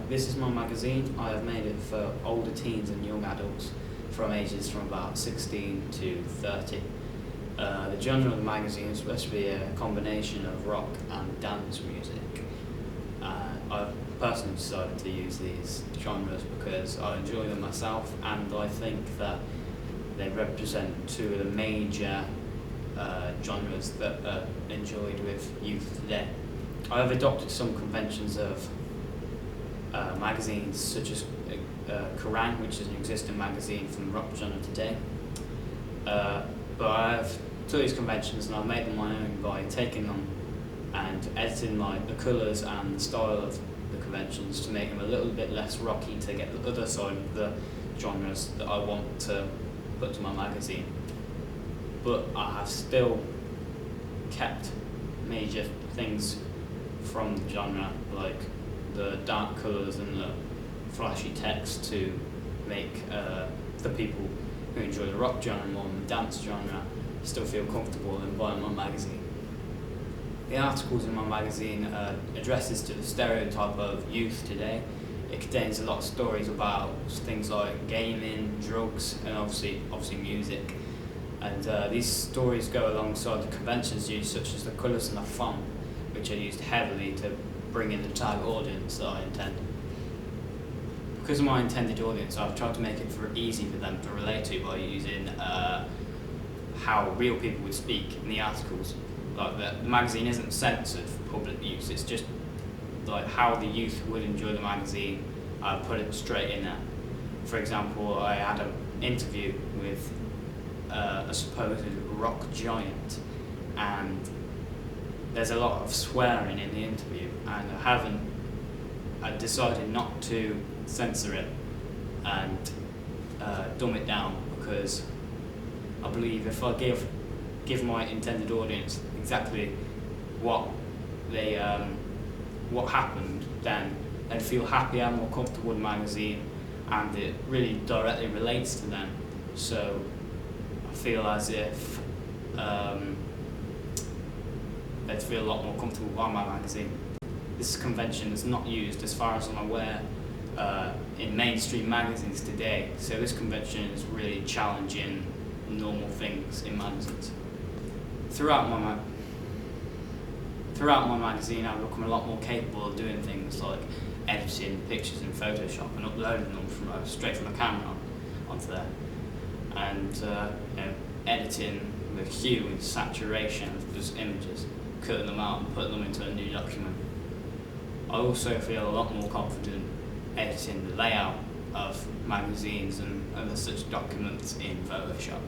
This is my magazine. I have made it for older teens and young adults from ages from about 16 to 30. The genre of the magazine is supposed to be a combination of rock and dance music. I've personally decided to use these genres because I enjoy them myself, and I think that they represent two of the major genres that are enjoyed with youth today. I have adopted some conventions of magazines such as Kerrang, which is an existing magazine from the rock genre today. But I have took these conventions and I've made them my own by taking them and editing the colours and the style of the conventions to make them a little bit less rocky, to get the other side of the genres that I want to put to my magazine. But I have still kept major things from the genre, like the dark colours and the flashy text, to make the people who enjoy the rock genre more than the dance genre still feel comfortable in buying my magazine. The articles in my magazine addresses to the stereotype of youth today. It contains a lot of stories about things like gaming, drugs, and obviously music. And these stories go alongside the conventions used, such as the colours and the font, which are used heavily to bring in the target audience that I intend. Because of my intended audience, I've tried to make it easy for them to relate to by using how real people would speak in the articles. Like the magazine isn't censored for public use, it's just like how the youth would enjoy the magazine. I put it straight in there. For example, I had an interview with a supposed rock giant, and there's a lot of swearing in the interview, and I decided not to censor it and dumb it down, because I believe if I give my intended audience exactly what happened, then they'd feel happier, more comfortable with the magazine, and it really directly relates to them. So I feel as if they'd feel a lot more comfortable buying my magazine. This convention is not used, as far as I'm aware, in mainstream magazines today, so this convention is really challenging normal things in magazines. Throughout my magazine, I've become a lot more capable of doing things like editing pictures in Photoshop and uploading them straight from the camera onto there, and editing the hue and saturation of those images, cutting them out and putting them into a new document. I also feel a lot more confident editing the layout of magazines and other such documents in Photoshop.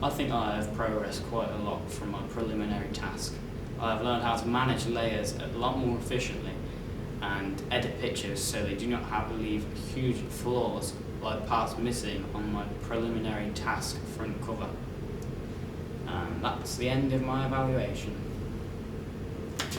I think I have progressed quite a lot from my preliminary task. I have learned how to manage layers a lot more efficiently and edit pictures so they do not leave huge flaws like parts missing on my preliminary task front cover. And that's the end of my evaluation.